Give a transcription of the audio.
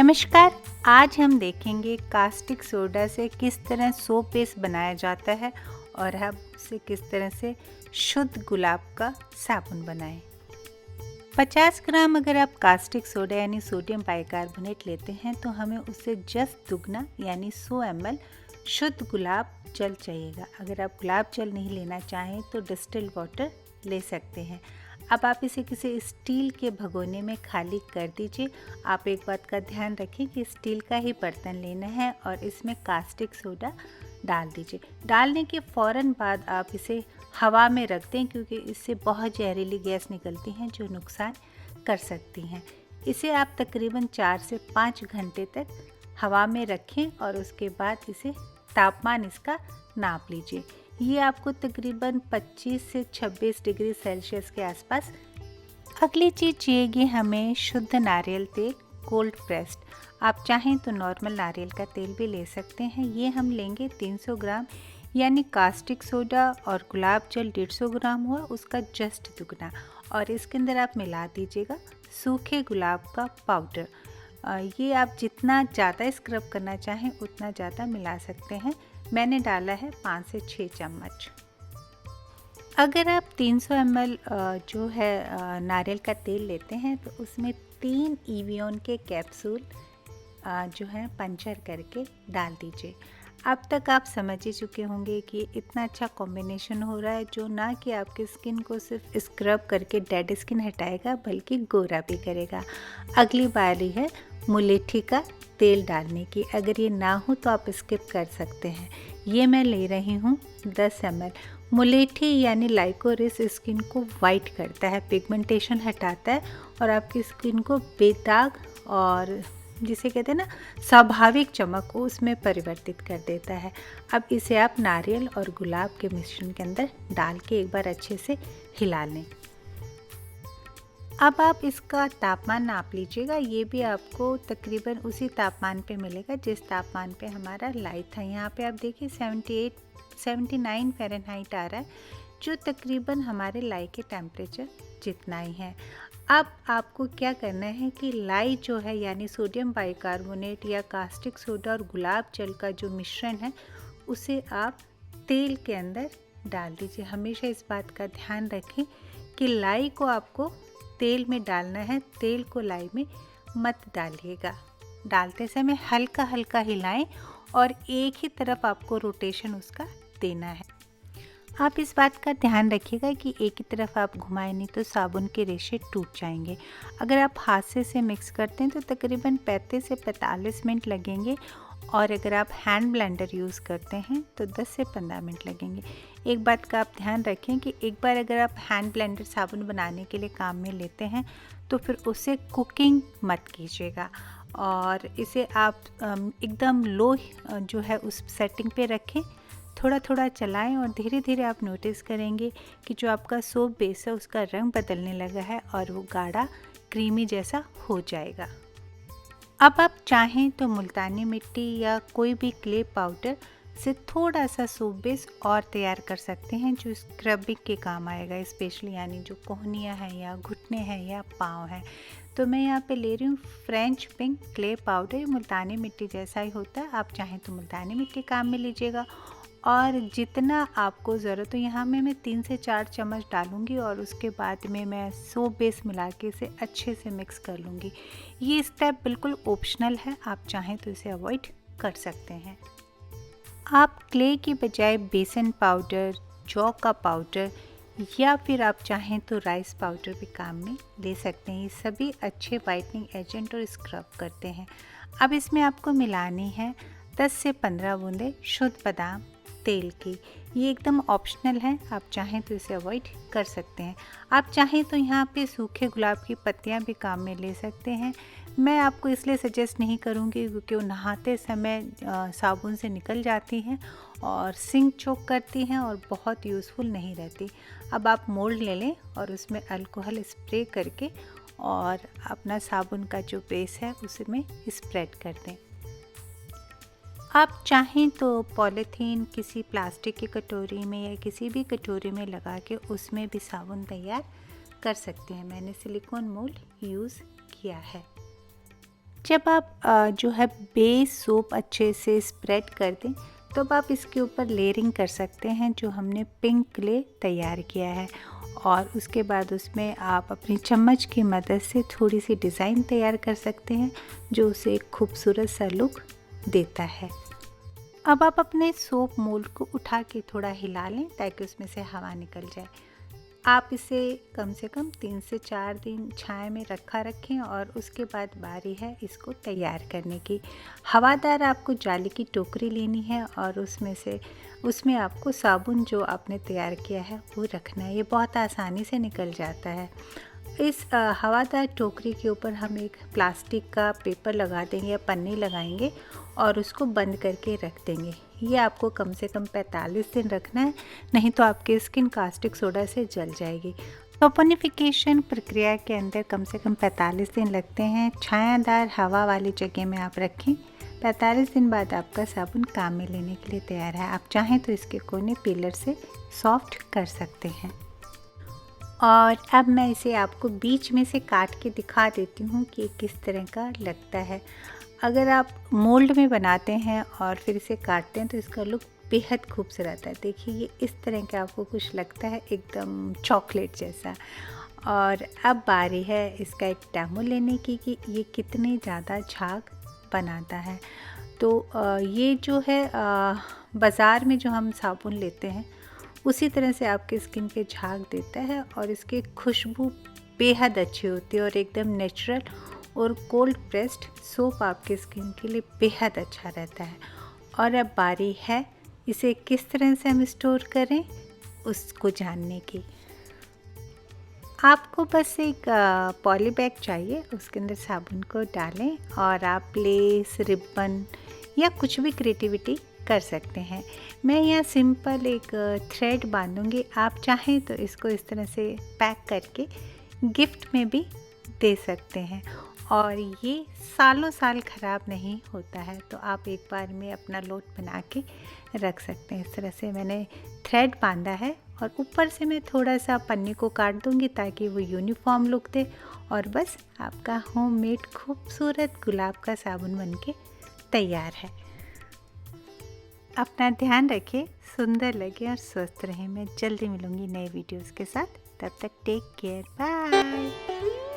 नमस्कार। आज हम देखेंगे कास्टिक सोडा से किस तरह सोप बेस बनाया जाता है और हम उसे किस तरह से शुद्ध गुलाब का साबुन बनाएं। 50 ग्राम अगर आप कास्टिक सोडा यानी सोडियम बाइकार्बोनेट लेते हैं तो हमें उससे जस्ट दुगना यानी 100 ml शुद्ध गुलाब जल चाहिएगा। अगर आप गुलाब जल नहीं लेना चाहें तो डिस्टिल्ड वाटर ले सकते हैं। अब आप इसे किसी स्टील के भगोने में खाली कर दीजिए। आप एक बात का ध्यान रखें कि स्टील का ही बर्तन लेना है और इसमें कास्टिक सोडा डाल दीजिए। डालने के फ़ौरन बाद आप इसे हवा में रख दें क्योंकि इससे बहुत जहरीली गैस निकलती हैं जो नुकसान कर सकती हैं। इसे आप तकरीबन 4 से 5 घंटे तक हवा में रखें और उसके बाद इसे तापमान इसका नाप लीजिए। ये आपको तकरीबन 25 से 26 डिग्री सेल्सियस के आसपास। अगली चीज़ चाहिए हमें शुद्ध नारियल तेल कोल्ड प्रेस्ड। आप चाहें तो नॉर्मल नारियल का तेल भी ले सकते हैं। ये हम लेंगे 300 ग्राम यानी कास्टिक सोडा और गुलाब जल 150 ग्राम हुआ उसका जस्ट दुगना। और इसके अंदर आप मिला दीजिएगा सूखे गुलाब का पाउडर। ये आप जितना ज़्यादा स्क्रब करना चाहें उतना ज़्यादा मिला सकते हैं। मैंने डाला है 5 से 6 चम्मच। अगर आप 300 ml जो है नारियल का तेल लेते हैं तो उसमें 3 इवियन के कैप्सूल जो है पंचर करके डाल दीजिए। अब तक आप समझ ही चुके होंगे कि इतना अच्छा कॉम्बिनेशन हो रहा है जो ना कि आपकी स्किन को सिर्फ स्क्रब करके डेड स्किन हटाएगा बल्कि गोरा भी करेगा। अगली बारी है मुलेठी का तेल डालने की। अगर ये ना हो तो आप स्किप कर सकते हैं। ये मैं ले रही हूँ 10 ml। मुलेठी यानी लाइकोरिस स्किन को वाइट करता है, पिगमेंटेशन हटाता है और आपकी स्किन को बेदाग और जिसे कहते हैं ना स्वाभाविक चमक को उसमें परिवर्तित कर देता है। अब इसे आप नारियल और गुलाब के मिश्रण के अंदर डाल के एक बार अच्छे से हिला लें। अब आप इसका तापमान नाप लीजिएगा। ये भी आपको तकरीबन उसी तापमान पे मिलेगा जिस तापमान पे हमारा लाई था। यहाँ पे आप देखिए 79 फ़ारेनहाइट आ रहा है जो तकरीबन हमारे लाई के टेम्परेचर जितना ही है। अब आपको क्या करना है कि लाई जो है यानी सोडियम बाइकार्बोनेट या कास्टिक सोडा और गुलाब जल का जो मिश्रण है उसे आप तेल के अंदर डाल दीजिए। हमेशा इस बात का ध्यान रखें कि लाई को आपको तेल में डालना है, तेल को लाई में मत डालिएगा। डालते समय हल्का हल्का हिलाएं और एक ही तरफ आपको रोटेशन उसका देना है। आप इस बात का ध्यान रखिएगा कि एक ही तरफ आप घुमाएं नहीं तो साबुन के रेशे टूट जाएंगे। अगर आप हाथ से मिक्स करते हैं तो तकरीबन 35 से 45 मिनट लगेंगे और अगर आप हैंड ब्लेंडर यूज़ करते हैं तो 10 से 15 मिनट लगेंगे। एक बात का आप ध्यान रखें कि एक बार अगर आप हैंड ब्लेंडर साबुन बनाने के लिए काम में लेते हैं तो फिर उसे कुकिंग मत कीजिएगा और इसे आप एकदम लो जो है उस सेटिंग पे रखें। थोड़ा थोड़ा चलाएं और धीरे धीरे आप नोटिस करेंगे कि जो आपका सोप बेस है उसका रंग बदलने लगा है और वो गाढ़ा क्रीमी जैसा हो जाएगा। अब आप चाहें तो मुल्तानी मिट्टी या कोई भी क्ले पाउडर से थोड़ा सा सोप बेस और तैयार कर सकते हैं जो स्क्रबिंग के काम आएगा, स्पेशली यानी जो कोहनियाँ हैं या घुटने हैं या पाँव हैं। तो मैं यहाँ पे ले रही हूँ फ्रेंच पिंक क्ले पाउडर। मुल्तानी मिट्टी जैसा ही होता है, आप चाहें तो मुल्तानी मिट्टी काम में लीजिएगा और जितना आपको ज़रूरत हो। यहाँ मैं 3 से 4 चम्मच डालूँगी और उसके बाद में मैं सोप बेस मिला के इसे अच्छे से मिक्स कर लूँगी। ये स्टेप बिल्कुल ऑप्शनल है, आप चाहें तो इसे अवॉइड कर सकते हैं। आप क्ले की बजाय बेसन पाउडर, जौ का पाउडर या फिर आप चाहें तो राइस पाउडर भी काम में ले सकते हैं। ये सभी अच्छे वाइटनिंग एजेंट और स्क्रब करते हैं। अब इसमें आपको मिलानी है 10 से 15 बूंदें शुद्ध बादाम तेल की। ये एकदम ऑप्शनल है, आप चाहें तो इसे अवॉइड कर सकते हैं। आप चाहें तो यहाँ पे सूखे गुलाब की पत्तियाँ भी काम में ले सकते हैं। मैं आपको इसलिए सजेस्ट नहीं करूँगी क्योंकि वो नहाते समय साबुन से निकल जाती हैं और सिंक चोक करती हैं और बहुत यूज़फुल नहीं रहती। अब आप मोल्ड ले लें और उसमें अल्कोहल स्प्रे करके और अपना साबुन का जो बेस है उसमें स्प्रेड कर दें। आप चाहें तो पॉलीथीन किसी प्लास्टिक की कटोरी में या किसी भी कटोरी में लगा के उसमें भी साबुन तैयार कर सकते हैं। मैंने सिलिकॉन मोल्ड यूज़ किया है। जब आप जो है बेस सोप अच्छे से स्प्रेड कर दें, तो अब आप इसके ऊपर लेयरिंग कर सकते हैं जो हमने पिंक क्ले तैयार किया है, और उसके बाद उसमें आप अपनी चम्मच की मदद से थोड़ी सी डिज़ाइन तैयार कर सकते हैं जो उसे एक खूबसूरत सा लुक देता है। अब आप अपने सोप मोल्ड को उठा के थोड़ा हिला लें ताकि उसमें से हवा निकल जाए। आप इसे कम से कम 3 से 4 दिन छाया में रखें और उसके बाद बारी है इसको तैयार करने की। हवादार आपको जाली की टोकरी लेनी है और उसमें आपको साबुन जो आपने तैयार किया है वो रखना है। ये बहुत आसानी से निकल जाता है। इस हवादार टोकरी के ऊपर हम एक प्लास्टिक का पेपर लगा देंगे या पन्नी लगाएंगे और उसको बंद करके रख देंगे। ये आपको कम से कम 45 दिन रखना है, नहीं तो आपकी स्किन कास्टिक सोडा से जल जाएगी। सोपनिफिकेशन प्रक्रिया के अंदर कम से कम 45 दिन लगते हैं। छायादार हवा वाली जगह में आप रखें। 45 दिन बाद आपका साबुन काम में लेने के लिए तैयार है। आप चाहें तो इसके कोने पीलर से सॉफ्ट कर सकते हैं। और अब मैं इसे आपको बीच में से काट के दिखा देती हूँ कि किस तरह का लगता है। अगर आप मोल्ड में बनाते हैं और फिर इसे काटते हैं तो इसका लुक बेहद खूबसूरत है। देखिए ये इस तरह का आपको कुछ लगता है, एकदम चॉकलेट जैसा। और अब बारी है इसका एक डेमो लेने की कि ये कितने ज़्यादा झाग बनाता है। तो ये जो है बाज़ार में जो हम साबुन लेते हैं उसी तरह से आपके स्किन पे झाग देता है और इसकी खुशबू बेहद अच्छी होती है और एकदम नेचुरल, और कोल्ड प्रेस्ड सोप आपके स्किन के लिए बेहद अच्छा रहता है। और अब बारी है इसे किस तरह से हम स्टोर करें उसको जानने की। आपको बस एक पॉली बैग चाहिए, उसके अंदर साबुन को डालें और आप लेस, रिबन या कुछ भी क्रिएटिविटी कर सकते हैं। मैं यहाँ सिंपल एक थ्रेड बांधूंगी। आप चाहें तो इसको इस तरह से पैक करके गिफ्ट में भी दे सकते हैं और ये सालों साल ख़राब नहीं होता है। तो आप एक बार में अपना लोट बना के रख सकते हैं। इस तरह से मैंने थ्रेड बांधा है और ऊपर से मैं थोड़ा सा पन्नी को काट दूंगी ताकि वो यूनिफॉर्म लुक दे, और बस आपका होममेड खूबसूरत गुलाब का साबुन बनके तैयार है। अपना ध्यान रखें, सुंदर लगे और स्वस्थ रहें। मैं जल्दी मिलूंगी नए वीडियोस के साथ। तब तक टेक केयर, बाय।